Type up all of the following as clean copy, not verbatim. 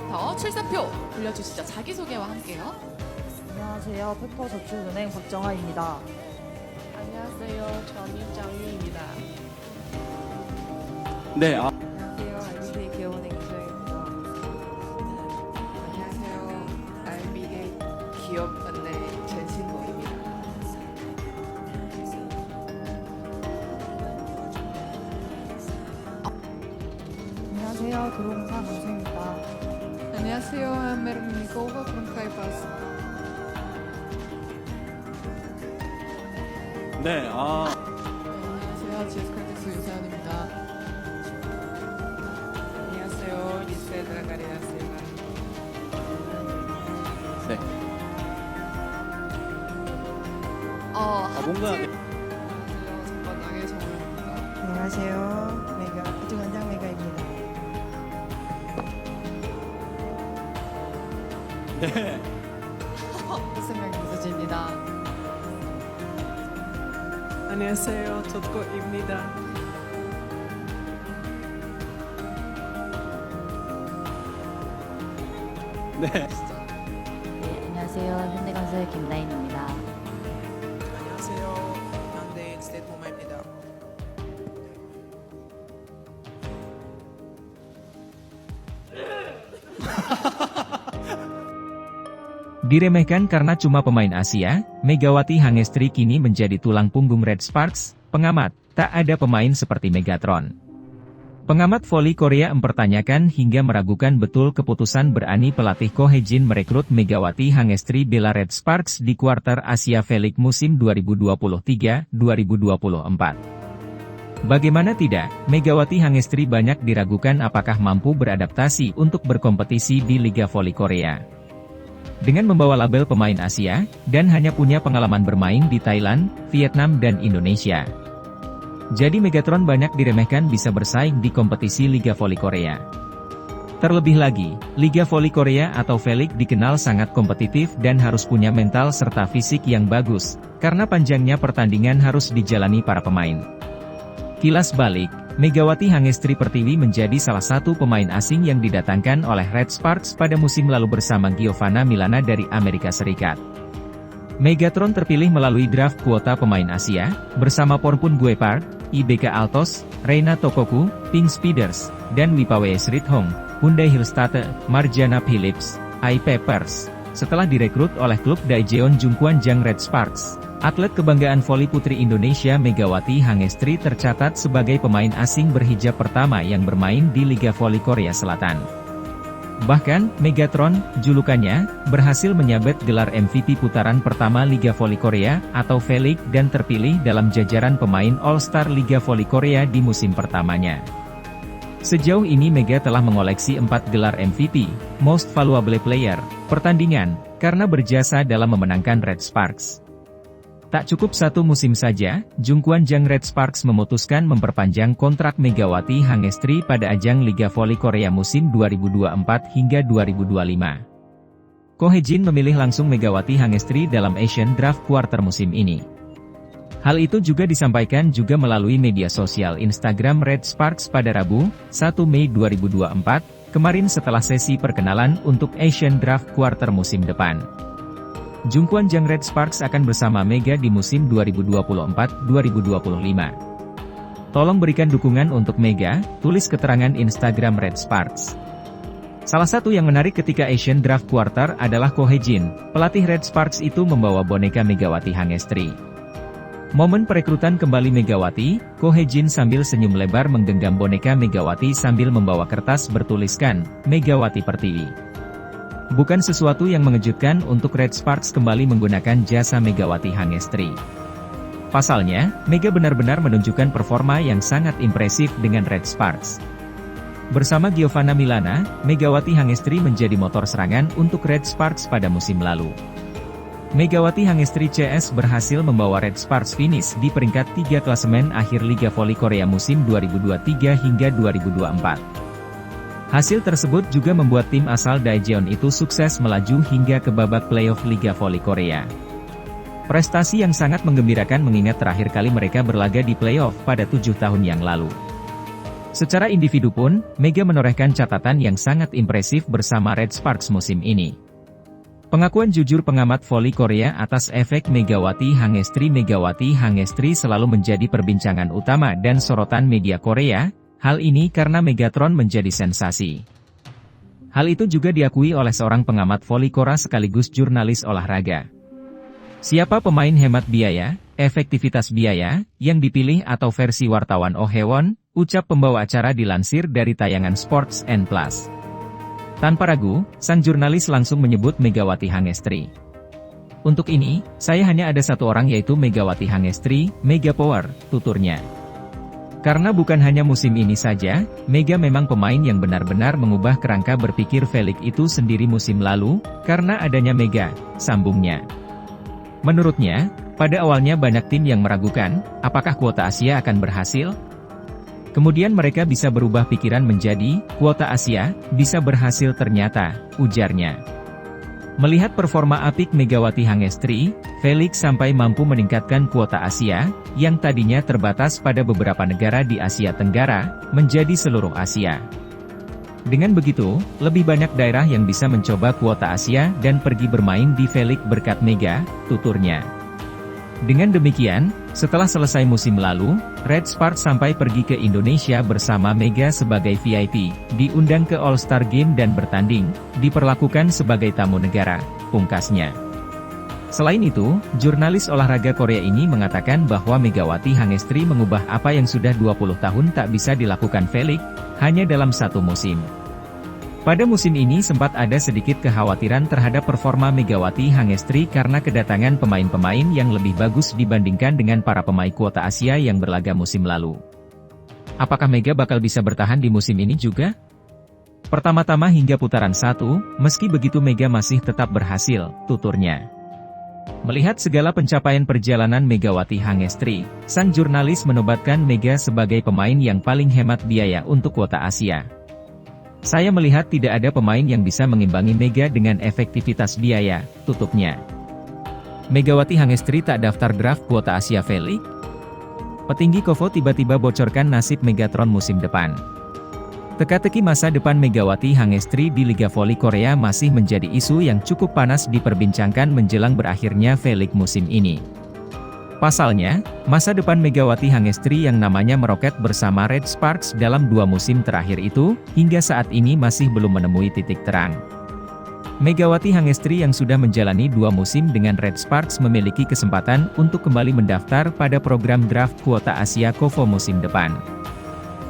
캐릭터 출사표 불려주시죠. 자기소개와 함께요. 안녕하세요. 페퍼저축은행 박정아입니다. 안녕하세요. 저는 장유입니다. 네, 안녕하세요. IBK 기업은행 이소영입니다. 안녕하세요. IBK 기업은행 전신모입니다. 안녕하세요. 도로공사 강수입니다. 안녕하세요. 메르미니코가 프롬카이바스. 네, 안녕하세요. GS칼텍스 유세현입니다. 안녕하세요. 이세드라 가리나스입니다. 네. 뭔가 안녕하세요. 잠깐 나게 정우입니다. 안녕하세요. 메가 부중원장 메가입니다. 네, 무슨명 김수지입니다. 안녕하세요. 조코입니다. 네. 네, 안녕하세요. 현대건설 김나인입니다. 안녕하세요. 현대인 스테이트호마입니다. Diremehkan karena cuma pemain Asia, Megawati Hangestri kini menjadi tulang punggung Red Sparks. Pengamat, tak ada pemain seperti Megatron. Pengamat voli Korea mempertanyakan hingga meragukan betul keputusan berani pelatih Ko Hye-jin merekrut Megawati Hangestri bela Red Sparks di kuarter Asia V-League musim 2023-2024. Bagaimana tidak, Megawati Hangestri banyak diragukan apakah mampu beradaptasi untuk berkompetisi di Liga Voli Korea. Dengan membawa label pemain Asia, dan hanya punya pengalaman bermain di Thailand, Vietnam dan Indonesia. Jadi Megatron banyak diremehkan bisa bersaing di kompetisi Liga Voli Korea. Terlebih lagi, Liga Voli Korea atau V-League dikenal sangat kompetitif dan harus punya mental serta fisik yang bagus, karena panjangnya pertandingan harus dijalani para pemain. Kilas balik, Megawati Hangestri Pertiwi menjadi salah satu pemain asing yang didatangkan oleh Red Sparks pada musim lalu bersama Giovanna Milana dari Amerika Serikat. Megatron terpilih melalui draft kuota pemain Asia, bersama Pornpun Guepard, IBK Altos, Reina Tokoku, Pink Speeders, dan Wipawe Srithong, Hyundai Hillstate, Marjana Phillips, I Peppers. Setelah direkrut oleh klub Daejeon Jungkwanjang Red Sparks. Atlet kebanggaan voli putri Indonesia Megawati Hangestri tercatat sebagai pemain asing berhijab pertama yang bermain di Liga Voli Korea Selatan. Bahkan, Megatron, julukannya, berhasil menyabet gelar MVP putaran pertama Liga Voli Korea atau V-League dan terpilih dalam jajaran pemain All-Star Liga Voli Korea di musim pertamanya. Sejauh ini Mega telah mengoleksi 4 gelar MVP, Most Valuable Player, pertandingan, karena berjasa dalam memenangkan Red Sparks. Tak cukup satu musim saja, Jungkwanjang Red Sparks memutuskan memperpanjang kontrak Megawati Hangestri pada ajang Liga Voli Korea musim 2024 hingga 2025. Ko Hye-jin memilih langsung Megawati Hangestri dalam Asian Draft Quarter musim ini. Hal itu juga disampaikan juga melalui media sosial Instagram Red Sparks pada Rabu, 1 Mei 2024, kemarin setelah sesi perkenalan untuk Asian Draft Quarter musim depan. Jungkwanjang Red Sparks akan bersama Mega di musim 2024-2025. Tolong berikan dukungan untuk Mega, tulis keterangan Instagram Red Sparks. Salah satu yang menarik ketika Asian Draft Quarter adalah Ko Hye-jin, pelatih Red Sparks itu membawa boneka Megawati Hangestri. Momen perekrutan kembali Megawati, Ko Hye-jin sambil senyum lebar menggenggam boneka Megawati sambil membawa kertas bertuliskan, Megawati Pertiwi. Bukan sesuatu yang mengejutkan untuk Red Sparks kembali menggunakan jasa Megawati Hangestri. Pasalnya, Mega benar-benar menunjukkan performa yang sangat impresif dengan Red Sparks. Bersama Giovanna Milana, Megawati Hangestri menjadi motor serangan untuk Red Sparks pada musim lalu. Megawati Hangestri CS berhasil membawa Red Sparks finish di peringkat 3 klasemen akhir Liga Voli Korea musim 2023 hingga 2024. Hasil tersebut juga membuat tim asal Daejeon itu sukses melaju hingga ke babak playoff Liga Voli Korea. Prestasi yang sangat menggembirakan mengingat terakhir kali mereka berlaga di playoff pada 7 tahun yang lalu. Secara individu pun, Mega menorehkan catatan yang sangat impresif bersama Red Sparks musim ini. Pengakuan jujur pengamat voli Korea atas efek Megawati Hangestri. Megawati Hangestri selalu menjadi perbincangan utama dan sorotan media Korea, hal ini karena Megatron menjadi sensasi. Hal itu juga diakui oleh seorang pengamat voli Korea sekaligus jurnalis olahraga. Siapa pemain hemat biaya, efektivitas biaya, yang dipilih atau versi wartawan Oh Hewon, ucap pembawa acara dilansir dari tayangan Sports and Plus. Tanpa ragu, sang jurnalis langsung menyebut Megawati Hangestri. Untuk ini, saya hanya ada satu orang yaitu Megawati Hangestri, Mega Power, tuturnya. Karena bukan hanya musim ini saja, Mega memang pemain yang benar-benar mengubah kerangka berpikir Felix itu sendiri musim lalu, karena adanya Mega, sambungnya. Menurutnya, pada awalnya banyak tim yang meragukan, apakah kuota Asia akan berhasil? Kemudian mereka bisa berubah pikiran menjadi, kuota Asia, bisa berhasil ternyata, ujarnya. Melihat performa apik Megawati Hangestri, Felix sampai mampu meningkatkan kuota Asia, yang tadinya terbatas pada beberapa negara di Asia Tenggara, menjadi seluruh Asia. Dengan begitu, lebih banyak daerah yang bisa mencoba kuota Asia dan pergi bermain di Felix berkat Mega, tuturnya. Dengan demikian, setelah selesai musim lalu, Red Sparks sampai pergi ke Indonesia bersama Mega sebagai VIP, diundang ke All-Star Game dan bertanding, diperlakukan sebagai tamu negara, pungkasnya. Selain itu, jurnalis olahraga Korea ini mengatakan bahwa Megawati Hangestri mengubah apa yang sudah 20 tahun tak bisa dilakukan Felix, hanya dalam satu musim. Pada musim ini sempat ada sedikit kekhawatiran terhadap performa Megawati Hangestri karena kedatangan pemain-pemain yang lebih bagus dibandingkan dengan para pemain kuota Asia yang berlaga musim lalu. Apakah Mega bakal bisa bertahan di musim ini juga? Pertama-tama hingga putaran 1, meski begitu Mega masih tetap berhasil, tuturnya. Melihat segala pencapaian perjalanan Megawati Hangestri, sang jurnalis menobatkan Mega sebagai pemain yang paling hemat biaya untuk kuota Asia. Saya melihat tidak ada pemain yang bisa mengimbangi Mega dengan efektivitas biaya, tutupnya. Megawati Hangestri tak daftar draft kuota Asia Felix? Petinggi Kovo tiba-tiba bocorkan nasib Megatron musim depan. Teka-teki masa depan Megawati Hangestri di Liga Voli Korea masih menjadi isu yang cukup panas diperbincangkan menjelang berakhirnya Felix musim ini. Pasalnya, masa depan Megawati Hangestri yang namanya meroket bersama Red Sparks dalam 2 musim terakhir itu, hingga saat ini masih belum menemui titik terang. Megawati Hangestri yang sudah menjalani 2 musim dengan Red Sparks memiliki kesempatan untuk kembali mendaftar pada program draft kuota Asia Kovo musim depan.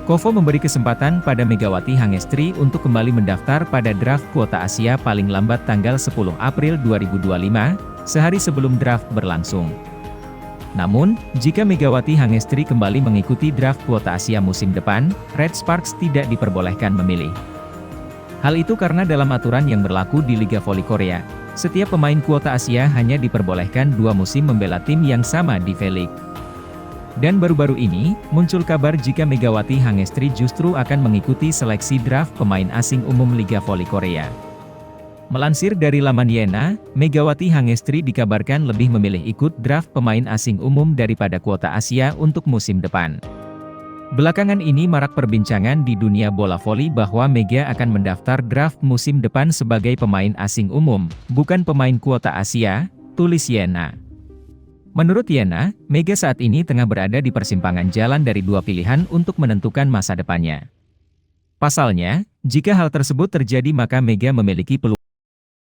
Kovo memberi kesempatan pada Megawati Hangestri untuk kembali mendaftar pada draft kuota Asia paling lambat tanggal 10 April 2025, sehari sebelum draft berlangsung. Namun, jika Megawati Hangestri kembali mengikuti draft kuota Asia musim depan, Red Sparks tidak diperbolehkan memilih. Hal itu karena dalam aturan yang berlaku di Liga Voli Korea, setiap pemain kuota Asia hanya diperbolehkan 2 musim membela tim yang sama di Felix. Dan baru-baru ini, muncul kabar jika Megawati Hangestri justru akan mengikuti seleksi draft pemain asing umum Liga Voli Korea. Melansir dari laman Yena, Megawati Hangestri dikabarkan lebih memilih ikut draft pemain asing umum daripada kuota Asia untuk musim depan. Belakangan ini marak perbincangan di dunia bola voli bahwa Mega akan mendaftar draft musim depan sebagai pemain asing umum, bukan pemain kuota Asia, tulis Yena. Menurut Yena, Mega saat ini tengah berada di persimpangan jalan dari 2 pilihan untuk menentukan masa depannya. Pasalnya, jika hal tersebut terjadi maka Mega memiliki peluang